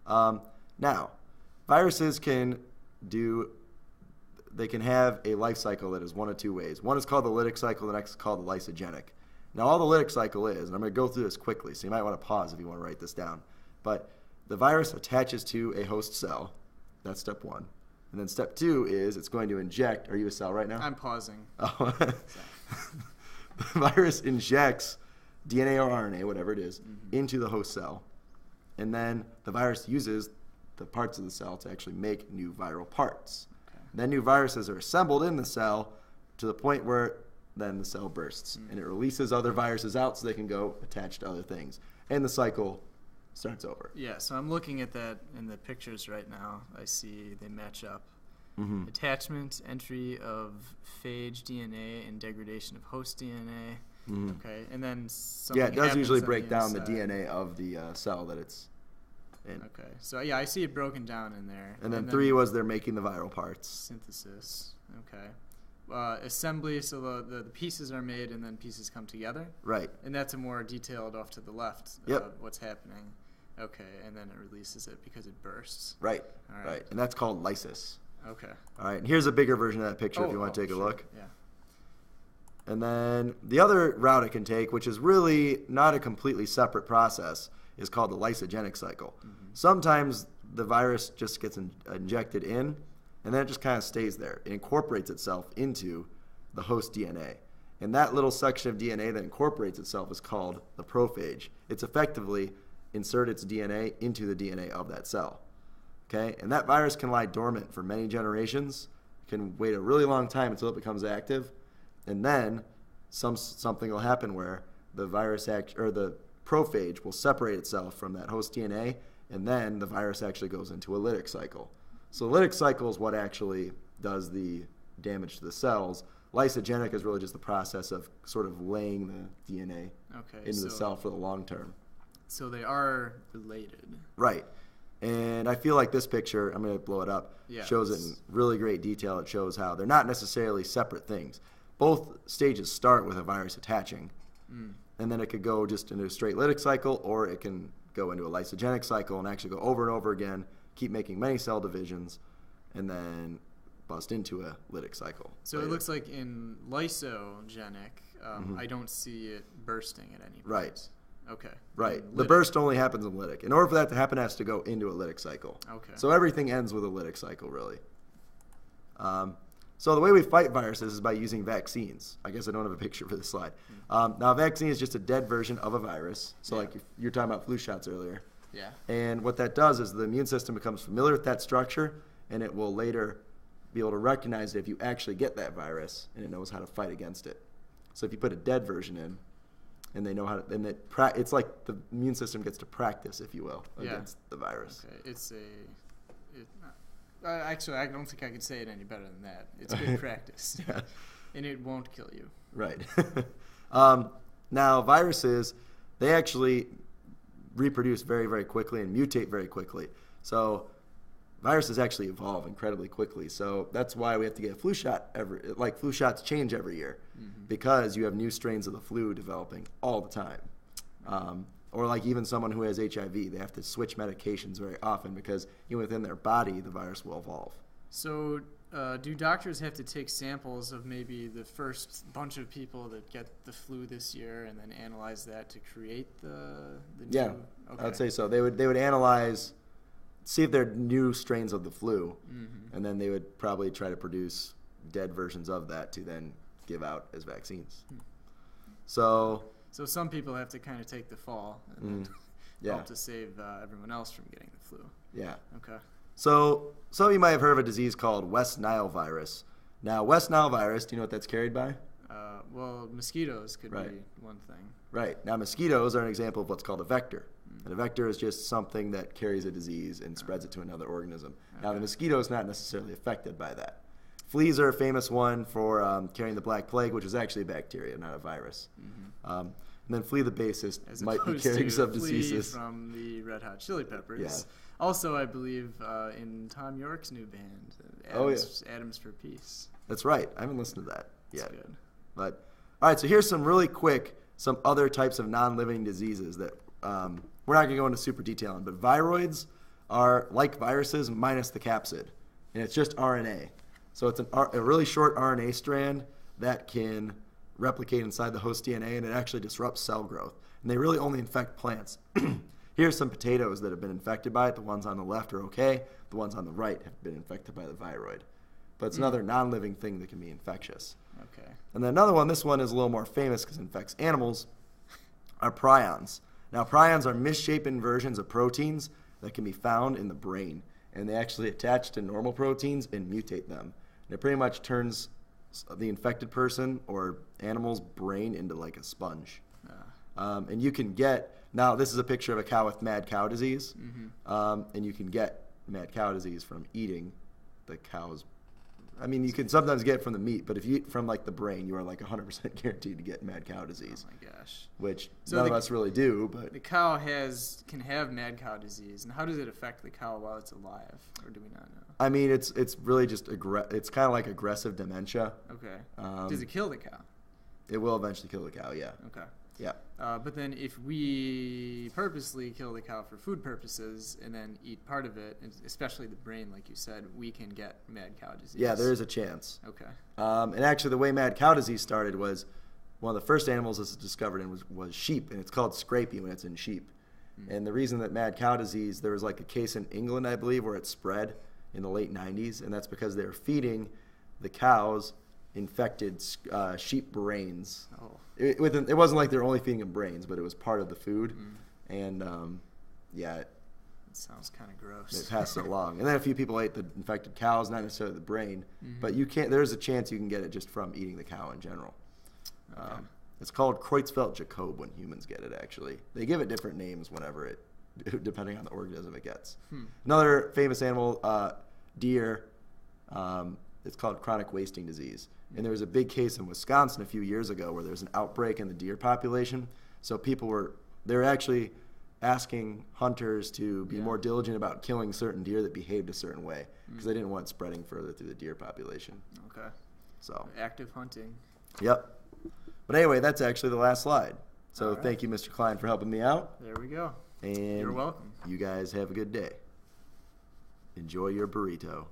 Now, viruses can have a life cycle that is one of two ways. One is called the lytic cycle, the next is called the lysogenic. Now, all the lytic cycle is, and I'm going to go through this quickly, so you might want to pause if you want to write this down, but the virus attaches to a host cell. That's step one. And then step two is it's going to inject. Are you a cell right now? I'm pausing. Oh. The virus injects DNA or RNA, whatever it is, into the host cell. And then the virus uses the parts of the cell to actually make new viral parts. Okay. Then new viruses are assembled in the cell to the point where then the cell bursts. And it releases other viruses out so they can go attach to other things. And the cycle starts over. Yeah, so I'm looking at that in the pictures right now. I see they match up. Mm-hmm. Attachment, entry of phage DNA, and degradation of host DNA. Mm-hmm. Okay, and then something it does usually on break down the inside. DNA of the cell that it's in. Okay, so yeah, I see it broken down in there. And then 3 was they're making the viral parts. Synthesis. Okay. Assembly, so the pieces are made and then pieces come together. Right. And that's a more detailed off to the left. Yep. What's happening. Okay, and then it releases it because it bursts. Right. All Right. And that's called lysis. Okay. All right. And here's a bigger version of that picture if you want to take a look. Yeah. And then the other route it can take, which is really not a completely separate process, is called the lysogenic cycle. Mm-hmm. Sometimes the virus just gets injected in, and then it just kind of stays there. It incorporates itself into the host DNA. And that little section of DNA that incorporates itself is called the prophage. It's effectively insert its DNA into the DNA of that cell. Okay? And that virus can lie dormant for many generations. It can wait a really long time until it becomes active. And then something will happen where the the prophage will separate itself from that host DNA, and then the virus actually goes into a lytic cycle. So the lytic cycle is what actually does the damage to the cells. Lysogenic is really just the process of sort of laying the DNA into the cell for the long term. So they are related. Right. And I feel like this picture, I'm going to blow it up, shows it in really great detail. It shows how they're not necessarily separate things. Both stages start with a virus attaching, and then it could go just into a straight lytic cycle, or it can go into a lysogenic cycle and actually go over and over again, keep making many cell divisions, and then bust into a lytic cycle. So it looks like in lysogenic, I don't see it bursting at any point. Right. Okay. Right. The burst only happens in lytic. In order for that to happen, it has to go into a lytic cycle. Okay. So everything ends with a lytic cycle, really. So the way we fight viruses is by using vaccines. I guess I don't have a picture for this slide. Now, a vaccine is just a dead version of a virus. So like if you're talking about flu shots earlier. Yeah. And what that does is the immune system becomes familiar with that structure, and it will later be able to recognize it if you actually get that virus, and it knows how to fight against it. So if you put a dead version in, and they know how to, and it's like the immune system gets to practice, if you will, against the virus. Okay. Actually, I don't think I could say it any better than that. It's good practice. Yeah. And it won't kill you. Right. Now, viruses, they actually reproduce very, very quickly and mutate very quickly. So viruses actually evolve incredibly quickly. So that's why we have to get a flu shot flu shots change every year, because you have new strains of the flu developing all the time. Or like even someone who has HIV, they have to switch medications very often because even within their body, the virus will evolve. So do doctors have to take samples of maybe the first bunch of people that get the flu this year and then analyze that to create the new? Yeah, okay. I would say so. They would analyze, see if they're new strains of the flu, and then they would probably try to produce dead versions of that to then give out as vaccines. So some people have to kind of take the fall and help to save everyone else from getting the flu. Yeah. Okay. So some of you might have heard of a disease called West Nile virus. Now, West Nile virus, do you know what that's carried by? Well, mosquitoes could be one thing. Right. Now, mosquitoes are an example of what's called a vector. And a vector is just something that carries a disease and spreads it to another organism. Okay. Now, the mosquito is not necessarily affected by that. Fleas are a famous one for carrying the Black Plague, which is actually a bacteria, not a virus. And then Flea the bassist might be carrying some diseases. From the Red Hot Chili Peppers. Yeah. Also, I believe in Tom York's new band, Atoms for Peace. That's right. I haven't listened to that yet. That's good. But all right, so here's some really quick, some other types of non-living diseases that we're not going to go into super detail on. But viroids are like viruses minus the capsid, and it's just RNA. So it's a really short RNA strand that can replicate inside the host DNA, and it actually disrupts cell growth. And they really only infect plants. Here's some potatoes that have been infected by it. The ones on the left are okay. The ones on the right have been infected by the viroid. But it's another non-living thing that can be infectious. Okay. And then another one, this one is a little more famous because it infects animals, are prions. Now, prions are misshapen versions of proteins that can be found in the brain. And they actually attach to normal proteins and mutate them. And it pretty much turns the infected person or animal's brain into like a sponge. And you can get, now this is a picture of a cow with mad cow disease. And you can get mad cow disease from eating the cow's, I mean, you can sometimes get it from the meat, but if you eat from like the brain, you are like 100% guaranteed to get mad cow disease. Oh my gosh. Which none of us really do, but the cow can have mad cow disease, and how does it affect the cow while it's alive, or do we not know? I mean, it's really just it's kind of like aggressive dementia. Okay. Does it kill the cow? It will eventually kill the cow. Yeah. Okay. Yeah. But then if we purposely kill the cow for food purposes and then eat part of it, especially the brain, like you said, we can get mad cow disease. Yeah, there is a chance. Okay. And actually, the way mad cow disease started was one of the first animals this was discovered in was sheep, and it's called scrapie when it's in sheep. And the reason that mad cow disease, there was like a case in England, I believe, where it spread in the late 90s, and that's because they were feeding the cows infected sheep brains. Oh. It wasn't like they were only feeding them brains, but it was part of the food. And yeah, it sounds kind of gross. It passed it along. And then a few people ate the infected cows, not necessarily the brain, but there's a chance you can get it just from eating the cow in general. Okay. It's called Creutzfeldt-Jakob when humans get it, actually. They give it different names whenever depending on the organism it gets. Another famous animal, deer, it's called chronic wasting disease. And there was a big case in Wisconsin a few years ago where there was an outbreak in the deer population. So they were actually asking hunters to be more diligent about killing certain deer that behaved a certain way because they didn't want it spreading further through the deer population. Okay. So active hunting. Yep. But anyway, that's actually the last slide. So right. Thank you, Mr. Klein, for helping me out. There we go. And you're welcome. You guys have a good day. Enjoy your burrito.